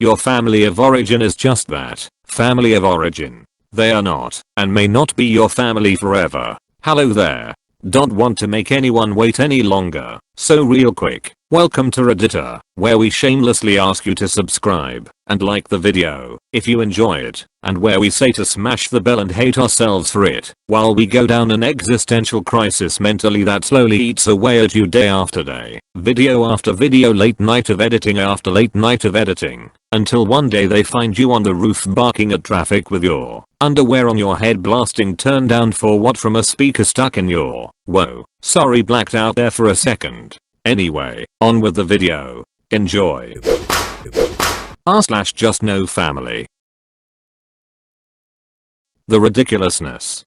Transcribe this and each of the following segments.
Your family of origin is just that, family of origin. They are not, and may not be your family forever. Hello there. Don't want to make anyone wait any longer, so real quick, welcome to Reddit, where we shamelessly ask you to subscribe and like the video if you enjoy it, and where we say to smash the bell and hate ourselves for it while we go down an existential crisis mentally that slowly eats away at you day after day, video after video, late night of editing after late night of editing, until one day they find you on the roof barking at traffic with your underwear on your head blasting turn down for what from a speaker stuck in your, whoa, sorry, blacked out there for a second. Anyway, on with the video. Enjoy. r/justnofamily. The ridiculousness.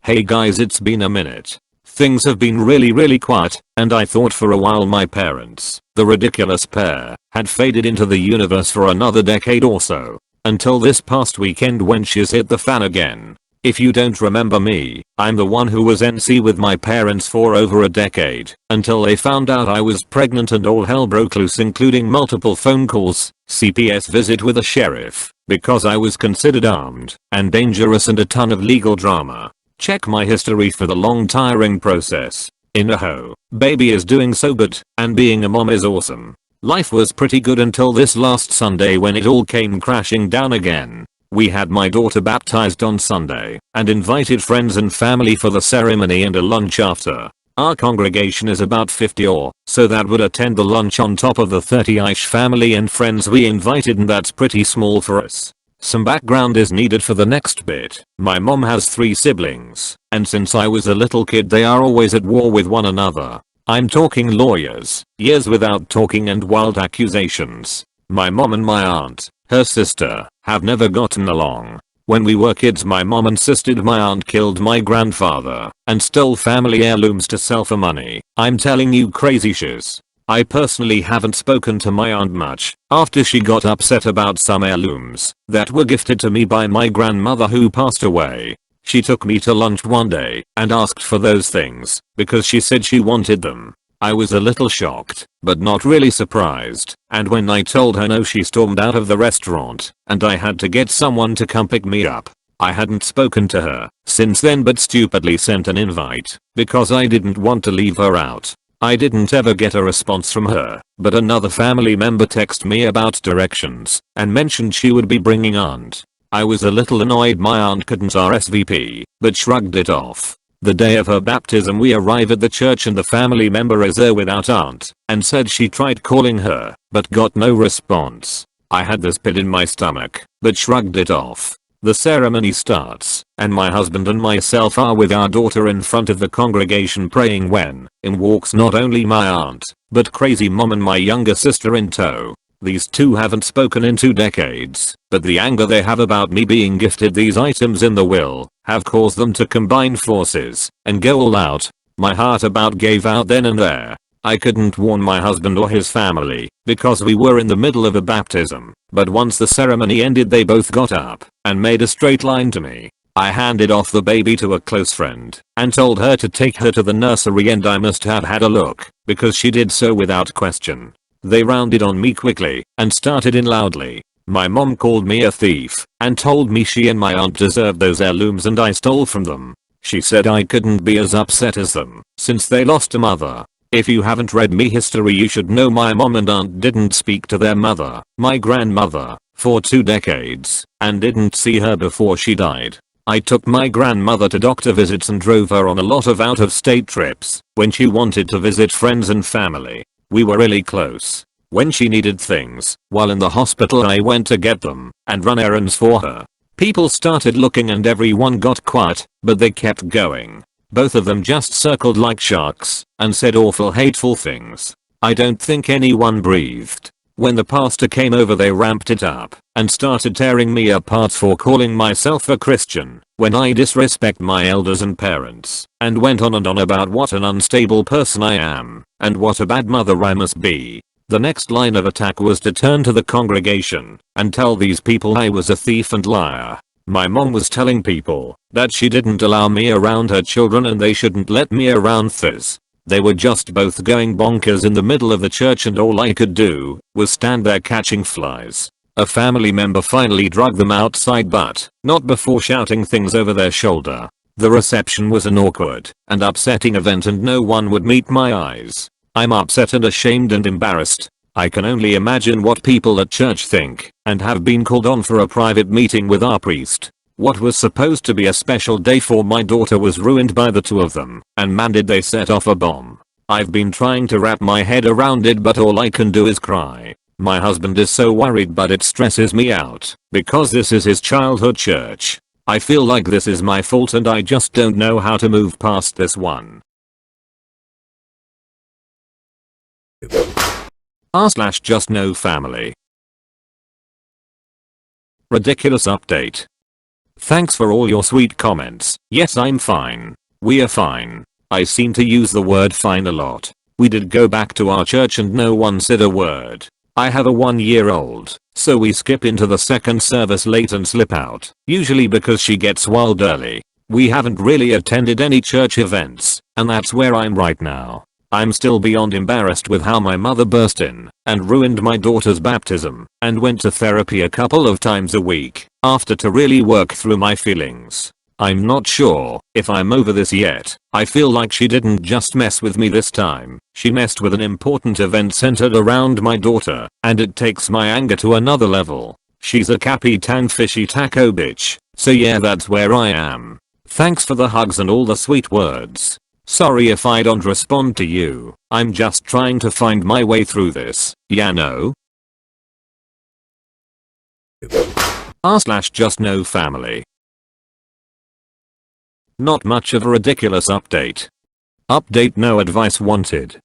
Hey guys, it's been a minute. Things have been really quiet, and I thought for a while my parents, the ridiculous pair, had faded into the universe for another decade or so. Until this past weekend when she's hit the fan again. If you don't remember me, I'm the one who was NC with my parents for over a decade, until they found out I was pregnant and all hell broke loose, including multiple phone calls, CPS visit with a sheriff, because I was considered armed and dangerous, and a ton of legal drama. Check my history for the long tiring process. In a hoe, baby is doing so good, and being a mom is awesome. Life was pretty good until this last Sunday when it all came crashing down again. We had my daughter baptized on Sunday and invited friends and family for the ceremony and a lunch after. Our congregation is about 50 or so that would attend the lunch on top of the 30-ish family and friends we invited, and that's pretty small for us. Some background is needed for the next bit. My mom has 3 siblings, and since I was a little kid they are always at war with one another. I'm talking lawyers, years without talking, and wild accusations. My mom and my aunt, her sister, have never gotten along. When we were kids my mom insisted my aunt killed my grandfather and stole family heirlooms to sell for money. I'm telling you, crazy shiz. I personally haven't spoken to my aunt much after she got upset about some heirlooms that were gifted to me by my grandmother who passed away. She took me to lunch one day and asked for those things because she said she wanted them. I was a little shocked, but not really surprised, and when I told her no she stormed out of the restaurant and I had to get someone to come pick me up. I hadn't spoken to her since then but stupidly sent an invite because I didn't want to leave her out. I didn't ever get a response from her, but another family member texted me about directions and mentioned she would be bringing aunt. I was a little annoyed my aunt couldn't RSVP, but shrugged it off. The day of her baptism we arrive at the church and the family member is there without aunt and said she tried calling her but got no response. I had this pit in my stomach but shrugged it off. The ceremony starts and my husband and myself are with our daughter in front of the congregation praying when in walks not only my aunt but crazy mom and my younger sister in tow. These two haven't spoken in 2 decades, but the anger they have about me being gifted these items in the will have caused them to combine forces and go all out. My heart about gave out then and there. I couldn't warn my husband or his family because we were in the middle of a baptism, but once the ceremony ended they both got up and made a straight line to me. I handed off the baby to a close friend and told her to take her to the nursery, and I must have had a look because she did so without question. They rounded on me quickly and started in loudly. My mom called me a thief and told me she and my aunt deserved those heirlooms and I stole from them. She said I couldn't be as upset as them since they lost a mother. If you haven't read me history you should know my mom and aunt didn't speak to their mother, my grandmother, for 2 decades and didn't see her before she died. I took my grandmother to doctor visits and drove her on a lot of out-of-state trips when she wanted to visit friends and family. We were really close. When she needed things while in the hospital I went to get them and run errands for her. People started looking and everyone got quiet, but they kept going. Both of them just circled like sharks and said awful hateful things. I don't think anyone breathed. When the pastor came over they ramped it up and started tearing me apart for calling myself a Christian when I disrespect my elders and parents, and went on and on about what an unstable person I am and what a bad mother I must be. The next line of attack was to turn to the congregation and tell these people I was a thief and liar. My mom was telling people that she didn't allow me around her children and they shouldn't let me around theirs. They were just both going bonkers in the middle of the church and all I could do was stand there catching flies. A family member finally dragged them outside, but not before shouting things over their shoulder. The reception was an awkward and upsetting event and no one would meet my eyes. I'm upset and ashamed and embarrassed. I can only imagine what people at church think and have been called on for a private meeting with our priest. What was supposed to be a special day for my daughter was ruined by the two of them, and man did they set off a bomb. I've been trying to wrap my head around it but all I can do is cry. My husband is so worried but it stresses me out because this is his childhood church. I feel like this is my fault and I just don't know how to move past this one. r/justnofamily. Ridiculous update. Thanks for all your sweet comments. Yes, I'm fine. We are fine. I seem to use the word fine a lot. We did go back to our church and no one said a word. I have a 1-year-old, so we skip into the second service late and slip out, usually because she gets wild early. We haven't really attended any church events, and that's where I'm right now. I'm still beyond embarrassed with how my mother burst in and ruined my daughter's baptism and went to therapy a couple of times a week after to really work through my feelings. I'm not sure if I'm over this yet. I feel like she didn't just mess with me this time. She messed with an important event centered around my daughter, and it takes my anger to another level. She's a Capitan Fishy Taco bitch. So yeah, that's where I am. Thanks for the hugs and all the sweet words. Sorry if I don't respond to you. I'm just trying to find my way through this. Yeah, no? r/justnofamily. Not much of a ridiculous update. Update, no advice wanted.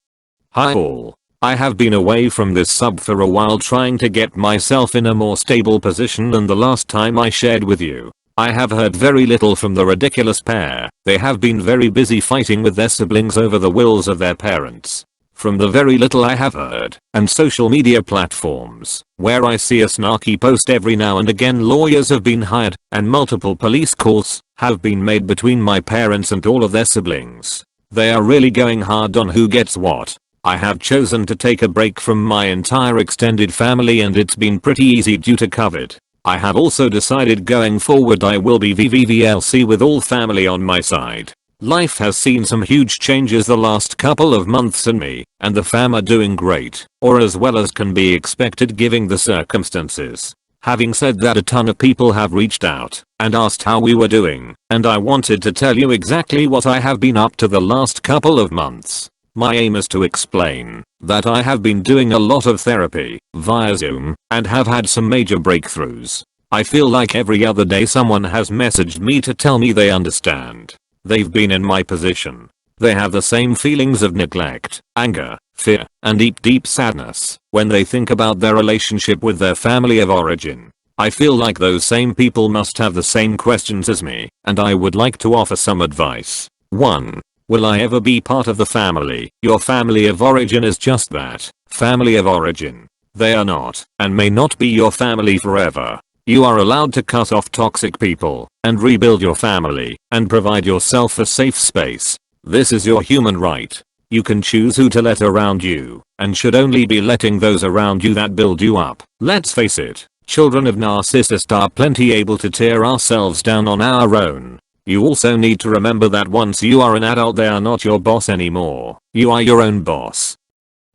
Hi all. I have been away from this sub for a while trying to get myself in a more stable position than the last time I shared with you. I have heard very little from the ridiculous pair. They have been very busy fighting with their siblings over the wills of their parents. From the very little I have heard, and social media platforms, where I see a snarky post every now and again, lawyers have been hired, and multiple police calls have been made between my parents and all of their siblings. They are really going hard on who gets what. I have chosen to take a break from my entire extended family and it's been pretty easy due to COVID. I have also decided going forward I will be VVVLC with all family on my side. Life has seen some huge changes the last couple of months and me and the fam are doing great, or as well as can be expected given the circumstances. Having said that, a ton of people have reached out and asked how we were doing, and I wanted to tell you exactly what I have been up to the last couple of months. My aim is to explain that I have been doing a lot of therapy via Zoom and have had some major breakthroughs. I feel like every other day someone has messaged me to tell me they understand. They've been in my position. They have the same feelings of neglect, anger, fear, and deep sadness when they think about their relationship with their family of origin. I feel like those same people must have the same questions as me, and I would like to offer some advice. 1. Will I ever be part of the family? Your family of origin is just that, family of origin. They are not, and may not be your family forever. You are allowed to cut off toxic people, and rebuild your family, and provide yourself a safe space. This is your human right. You can choose who to let around you, and should only be letting those around you that build you up. Let's face it, children of narcissists are plenty able to tear ourselves down on our own. You also need to remember that once you are an adult they are not your boss anymore. You are your own boss.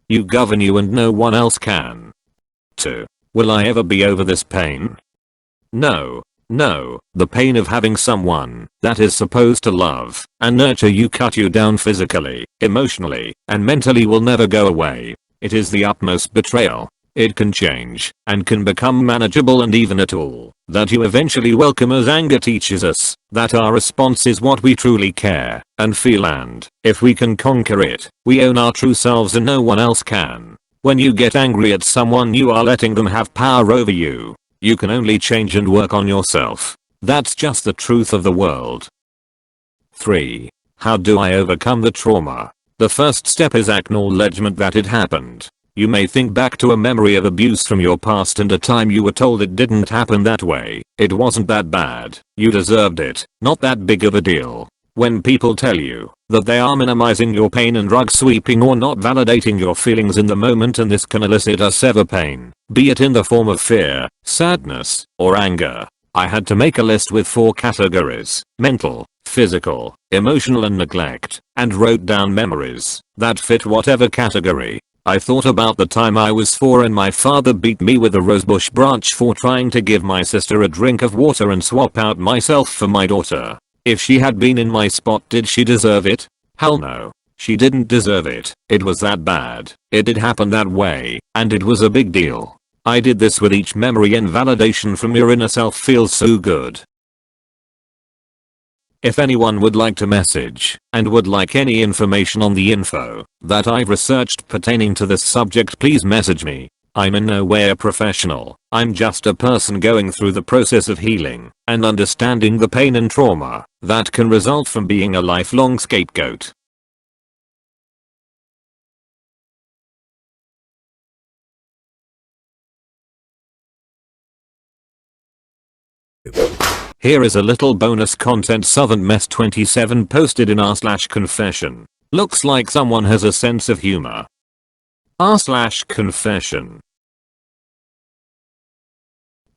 You govern you and no one else can. 2. Will I ever be over this pain? No. The pain of having someone that is supposed to love and nurture you cut you down physically, emotionally, and mentally will never go away. It is the utmost betrayal. It can change and can become manageable and even a tool that you eventually welcome as anger teaches us that our response is what we truly care and feel, and if we can conquer it, we own our true selves and no one else can. When you get angry at someone you are letting them have power over you. You can only change and work on yourself. That's just the truth of the world. 3. How do I overcome the trauma? The first step is acknowledgement that it happened. You may think back to a memory of abuse from your past and a time you were told it didn't happen that way. It wasn't that bad. You deserved it. Not that big of a deal. When people tell you that they are minimizing your pain and rug sweeping or not validating your feelings in the moment, and this can elicit a severe pain, be it in the form of fear, sadness, or anger. I had to make a list with 4 categories: mental, physical, emotional and neglect, and wrote down memories that fit whatever category. I thought about the time I was 4 and my father beat me with a rosebush branch for trying to give my sister a drink of water and swap out myself for my daughter. If she had been in my spot, did she deserve it? Hell no. She didn't deserve it. It was that bad. It did happen that way, and it was a big deal. I did this with each memory, and validation from your inner self feels so good. If anyone would like to message and would like any information on the info that I've researched pertaining to this subject, please message me. I'm in no way a professional. I'm just a person going through the process of healing and understanding the pain and trauma that can result from being a lifelong scapegoat. Here is a little bonus content Southern Mess 27 posted in r/confession. Looks like someone has a sense of humor. r/confession.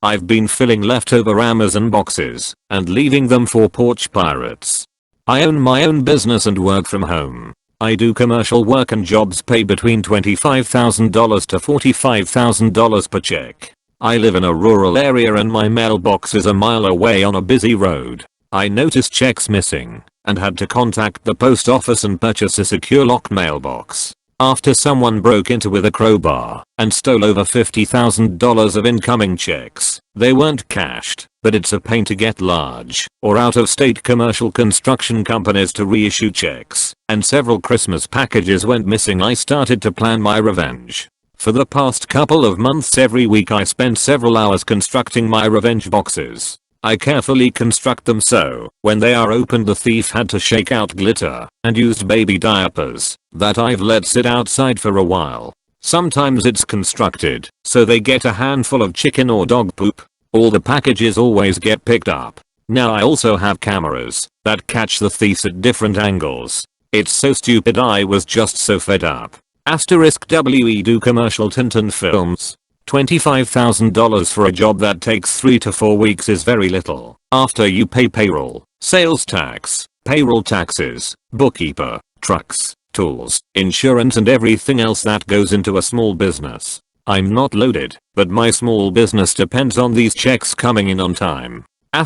I've been filling leftover Amazon boxes and leaving them for porch pirates. I own my own business and work from home. I do commercial work and jobs pay between $25,000 to $45,000 per check. I live in a rural area and my mailbox is a mile away on a busy road. I noticed checks missing and had to contact the post office and purchase a secure locked mailbox after someone broke into with a crowbar and stole over $50,000 of incoming checks. They weren't cashed, but it's a pain to get large or out-of-state commercial construction companies to reissue checks, and several Christmas packages went missing. I started to plan my revenge. For the past couple of months, every week I spent several hours constructing my revenge boxes. I carefully construct them so when they are opened the thief had to shake out glitter and used baby diapers that I've let sit outside for a while. Sometimes it's constructed so they get a handful of chicken or dog poop. All the packages always get picked up. Now I also have cameras that catch the thieves at different angles. It's so stupid, I was just so fed up. *we do commercial Tintin films. $25,000 for a job that takes 3 to 4 weeks is very little. After you pay payroll, sales tax, payroll taxes, bookkeeper, trucks, tools, insurance and everything else that goes into a small business. I'm not loaded, but my small business depends on these checks coming in on time. I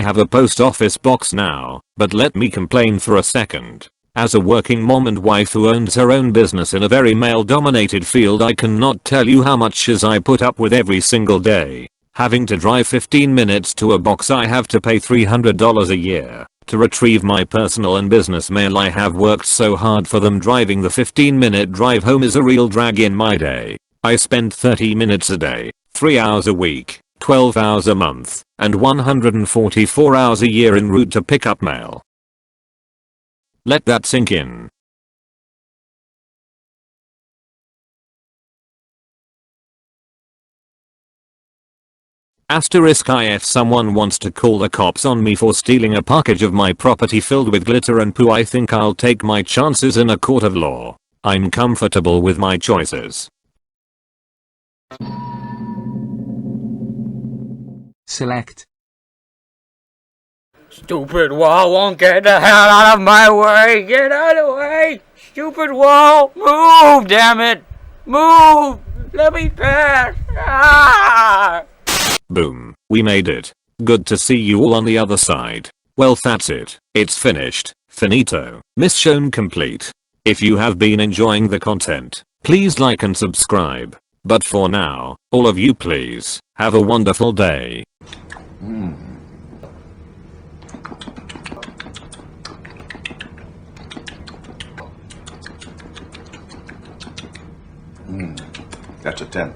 have a post office box now, but let me complain for a second. As a working mom and wife who owns her own business in a very male-dominated field, I cannot tell you how much as I put up with every single day. Having to drive 15 minutes to a box I have to pay $300 a year to retrieve my personal and business mail. I have worked so hard for them. Driving the 15-minute drive home is a real drag in my day. I spend 30 minutes a day, 3 hours a week, 12 hours a month, and 144 hours a year en route to pick up mail. Let that sink in. If someone wants to call the cops on me for stealing a package of my property filled with glitter and poo, I think I'll take my chances in a court of law. I'm comfortable with my choices. Select. Stupid wall won't get the hell out of my way! Get out of the way! Stupid wall! Move, damn it! Move! Let me pass! Ah! Boom. We made it. Good to see you all on the other side. Well, that's it. It's finished. Finito. Mission complete. If you have been enjoying the content, please like and subscribe. But for now, all of you please, have a wonderful day. That's a 10.